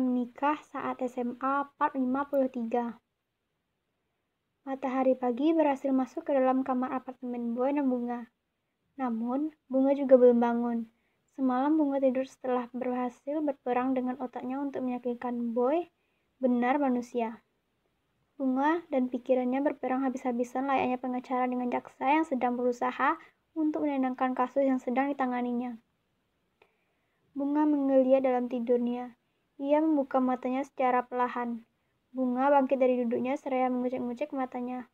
menikah saat SMA part 53. Matahari pagi berhasil masuk ke dalam kamar apartemen Boy dan Bunga. Namun, Bunga juga belum bangun. Semalam Bunga tidur setelah berhasil berperang dengan otaknya untuk meyakinkan Boy benar manusia. Bunga dan pikirannya berperang habis-habisan layaknya pengacara dengan jaksa yang sedang berusaha untuk menenangkan kasus yang sedang ditanganinya. Bunga menggeliat dalam tidurnya. Ia membuka matanya secara perlahan. Bunga bangkit dari duduknya seraya mengucek-ngucek matanya.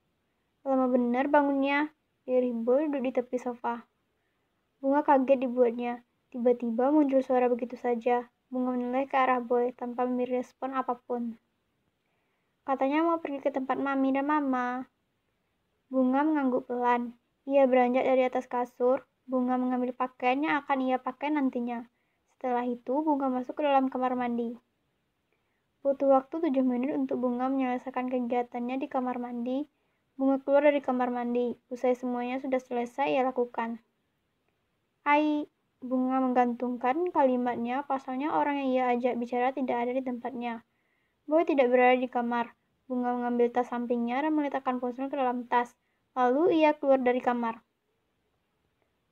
Lama benar bangunnya, lirih Boy duduk di tepi sofa. Bunga kaget dibuatnya. Tiba-tiba muncul suara begitu saja. Bunga menoleh ke arah Boy tanpa memberi respon apapun. Katanya mau pergi ke tempat Mami dan Mama. Bunga mengangguk pelan. Ia beranjak dari atas kasur. Bunga mengambil pakaian yang akan ia pakai nantinya. Setelah itu, Bunga masuk ke dalam kamar mandi. Butuh waktu 7 menit untuk Bunga menyelesaikan kegiatannya di kamar mandi. Bunga keluar dari kamar mandi. Usai semuanya sudah selesai ia lakukan. Bunga menggantungkan kalimatnya, pasalnya orang yang ia ajak bicara tidak ada di tempatnya. Boy tidak berada di kamar. Bunga mengambil tas sampingnya dan meletakkan ponsel ke dalam tas. Lalu ia keluar dari kamar.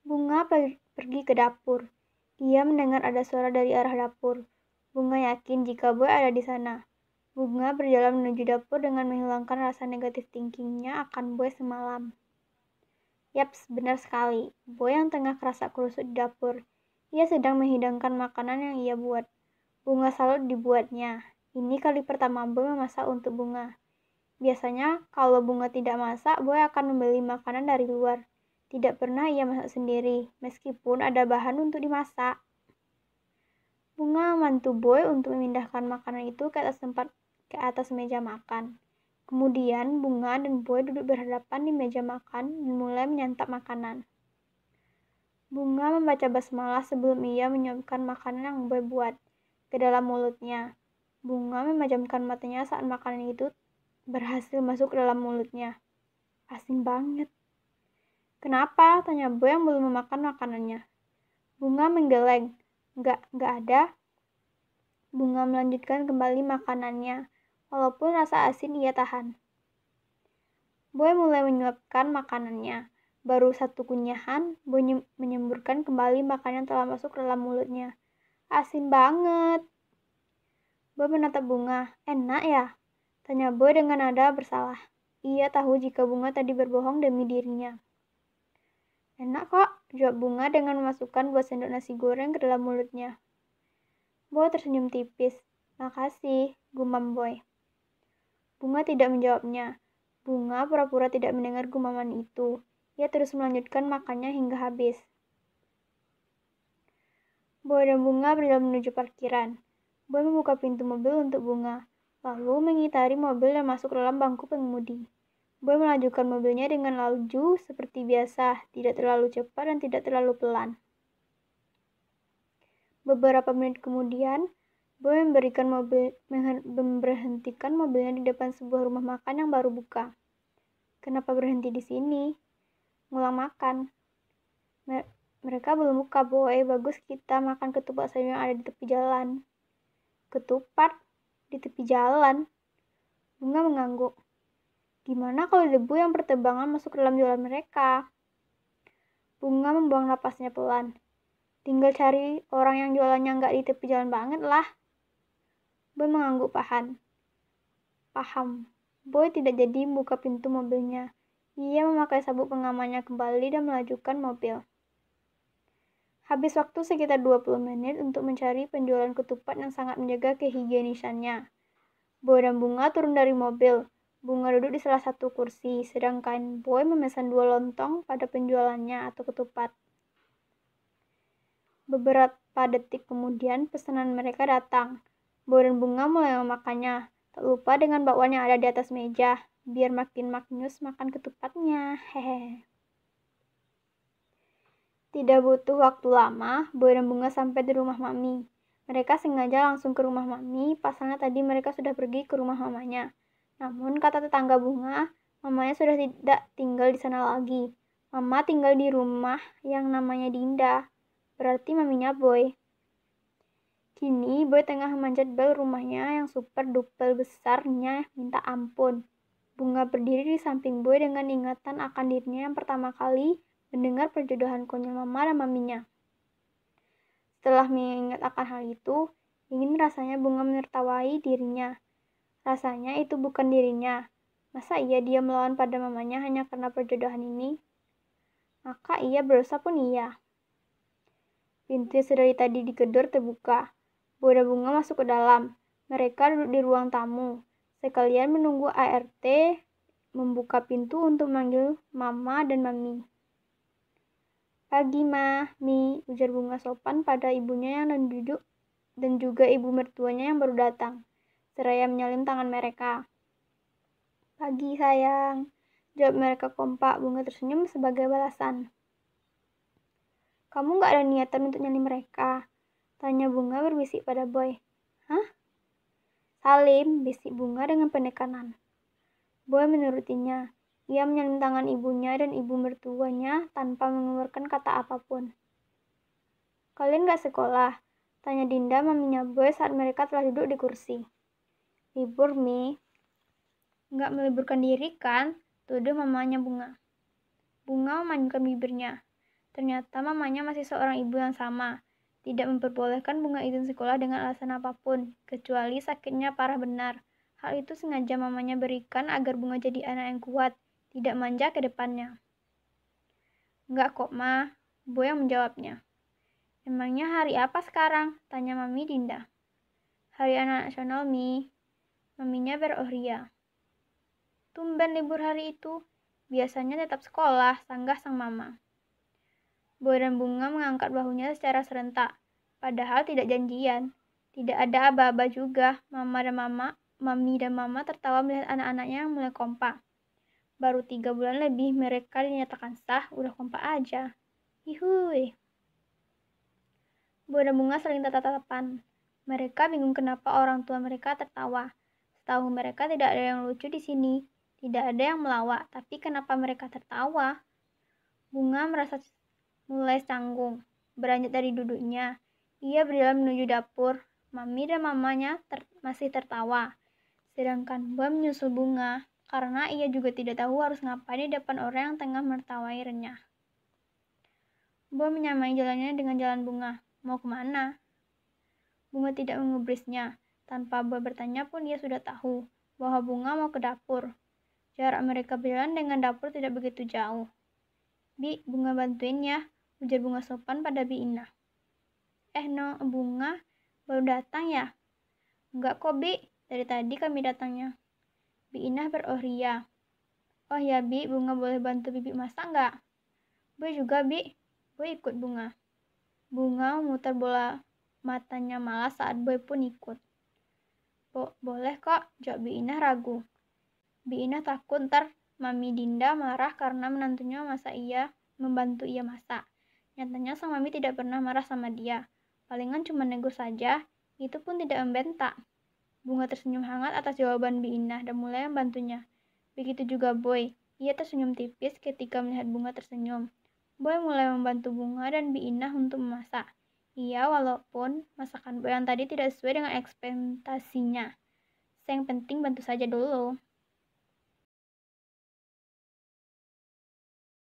Bunga pergi ke dapur. Ia mendengar ada suara dari arah dapur. Bunga yakin jika Boy ada di sana. Bunga berjalan menuju dapur dengan menghilangkan rasa negatif thinkingnya akan Boy semalam. Yaps, benar sekali. Boy yang tengah kerasa kerusuk di dapur. Ia sedang menghidangkan makanan yang ia buat. Bunga salut dibuatnya. Ini kali pertama Boy memasak untuk Bunga. Biasanya kalau Bunga tidak masak, Boy akan membeli makanan dari luar. Tidak pernah ia masak sendiri, meskipun ada bahan untuk dimasak. Bunga membantu Boy untuk memindahkan makanan itu ke atas meja makan. Kemudian Bunga dan Boy duduk berhadapan di meja makan dan mulai menyantap makanan. Bunga membaca basmalah sebelum ia menyiapkan makanan yang Boy buat ke dalam mulutnya. Bunga memejamkan matanya saat makanan itu berhasil masuk ke dalam mulutnya. Asin banget. Kenapa? Tanya Boy yang belum memakan makanannya. Bunga menggeleng. Enggak ada. Bunga melanjutkan kembali makanannya, walaupun rasa asin ia tahan. Boy mulai menyuapkan makanannya. Baru satu kunyahan, Boy menyemburkan kembali makanan yang telah masuk ke dalam mulutnya. Asin banget. Boy menatap Bunga. Enak ya? Tanya Boy dengan nada bersalah. Ia tahu jika Bunga tadi berbohong demi dirinya. Enak kok, jawab Bunga dengan memasukkan 2 sendok nasi goreng ke dalam mulutnya. Boy tersenyum tipis. Makasih, gumam Boy. Bunga tidak menjawabnya. Bunga pura-pura tidak mendengar gumaman itu. Ia terus melanjutkan makannya hingga habis. Boy dan Bunga berjalan menuju parkiran. Boy membuka pintu mobil untuk Bunga, lalu mengitari mobil dan masuk ke dalam bangku pengemudi. Boy melajukan mobilnya dengan laju seperti biasa, tidak terlalu cepat dan tidak terlalu pelan. Beberapa menit kemudian, Boy memberhentikan mobilnya di depan sebuah rumah makan yang baru buka. Kenapa berhenti di sini? Ngulang makan. Mereka belum buka, Boy. Bagus kita makan ketupat sayur yang ada di tepi jalan. Ketupat? Di tepi jalan? Bunga mengangguk. Gimana kalau debu yang berterbangan masuk ke dalam jualan mereka? Bunga membuang napasnya pelan. Tinggal cari orang yang jualannya nggak di tepi jalan banget lah. Boy mengangguk paham. Boy tidak jadi membuka pintu mobilnya. Ia memakai sabuk pengamannya kembali dan melajukan mobil. Habis waktu sekitar 20 menit untuk mencari penjualan ketupat yang sangat menjaga kehigienisannya. Boy dan Bunga turun dari mobil. Bunga duduk di salah satu kursi, sedangkan Boy memesan 2 lontong pada penjualannya atau ketupat. Beberapa detik kemudian pesanan mereka datang. Boy dan Bunga mulai memakannya, tak lupa dengan bakwan yang ada di atas meja, biar makin maknyus makan ketupatnya. Hehe. Tidak butuh waktu lama, Boy dan Bunga sampai di rumah Mami. Mereka sengaja langsung ke rumah Mami, pasalnya tadi mereka sudah pergi ke rumah mamanya. Namun kata tetangga Bunga, mamanya sudah tidak tinggal di sana lagi. Mama tinggal di rumah yang namanya Dinda. Berarti maminya Boy. Kini Boy tengah memanjat bel rumahnya yang super duper besarnya minta ampun. Bunga berdiri di samping Boy dengan ingatan akan dirinya yang pertama kali mendengar perjodohan konyol mama dan maminya. Setelah mengingat akan hal itu, ingin rasanya Bunga menertawai dirinya. Rasanya itu bukan dirinya. Masa iya dia melawan pada mamanya hanya karena perjodohan ini? Maka ia berusaha pun iya. Pintu yang sedari tadi digedor terbuka. Boy dan Bunga masuk ke dalam. Mereka duduk di ruang tamu. Sekalian menunggu ART membuka pintu untuk manggil Mama dan Mami. Pagi, Ma, Mi, ujar Bunga sopan pada ibunya yang duduk dan juga ibu mertuanya yang baru datang, seraya menyalin tangan mereka. Pagi, sayang, jawab mereka kompak. Bunga tersenyum sebagai balasan. Kamu gak ada niatan untuk nyalin mereka? Tanya Bunga berbisik pada Boy. Hah? Salim, bisik Bunga dengan penekanan. Boy menurutinya. Ia menyalin tangan ibunya dan ibu mertuanya tanpa mengeluarkan kata apapun. Kalian gak sekolah? Tanya Dinda maminya Boy saat mereka telah duduk di kursi. Libur, Mi. Gak meliburkan diri kan? Tuduh mamanya Bunga. Bunga memajukan bibirnya. Ternyata mamanya masih seorang ibu yang sama. Tidak memperbolehkan Bunga izin sekolah dengan alasan apapun, kecuali sakitnya parah benar. Hal itu sengaja mamanya berikan agar Bunga jadi anak yang kuat, tidak manja ke depannya. Enggak kok, Ma. Boy yang menjawabnya. Emangnya hari apa sekarang? Tanya Mami Dinda. Hari Anak Nasional, Mi. Maminya berohria. Tumben libur hari itu. Biasanya tetap sekolah, sanggah sang mama. Boy dan Bunga mengangkat bahunya secara serentak. Padahal tidak janjian. Tidak ada aba-aba juga. Mami dan Mama tertawa melihat anak-anaknya yang mulai kompak. Baru 3 bulan lebih mereka dinyatakan sah, udah kompak aja. Hihuy. Boy dan Bunga saling tatap-tatapan. Mereka bingung kenapa orang tua mereka tertawa. Setahu mereka tidak ada yang lucu di sini. Tidak ada yang melawak, tapi kenapa mereka tertawa? Bunga merasa mulai canggung. Beranjak dari duduknya. Ia berjalan menuju dapur. Mami dan mamanya masih tertawa. Sedangkan Boy menyusul Bunga, karena ia juga tidak tahu harus ngapain di depan orang yang tengah menertawai renyah. Boy menyamai jalannya dengan jalan Bunga. Mau kemana? Bunga tidak mengubrisnya. Tanpa Boy bertanya pun dia sudah tahu bahwa Bunga mau ke dapur. Jarak mereka berjalan dengan dapur tidak begitu jauh. Bi, Bunga bantuin ya, ujar Bunga sopan pada Bi Inah. No, Bunga baru datang ya? Enggak kok, Bi, dari tadi kami datangnya. Bi Inah berohria. Oh ya, Bi, Bunga boleh bantu Bibi masak enggak? Boy juga, Bi. Boy ikut Bunga. Bunga memutar bola matanya malas saat Boy pun ikut. Boleh kok, jawab Bi Inah ragu. Bi Inah takut ntar Mami Dinda marah karena menantunya membantu ia masak. Nyatanya sang Mami tidak pernah marah sama dia. Palingan cuma negur saja, itu pun tidak membentak. Bunga tersenyum hangat atas jawaban Bi Inah dan mulai membantunya. Begitu juga Boy. Ia tersenyum tipis ketika melihat Bunga tersenyum. Boy mulai membantu Bunga dan Bi Inah untuk memasak. Iya, walaupun masakan Boy yang tadi tidak sesuai dengan ekspektasinya. Yang penting bantu saja dulu.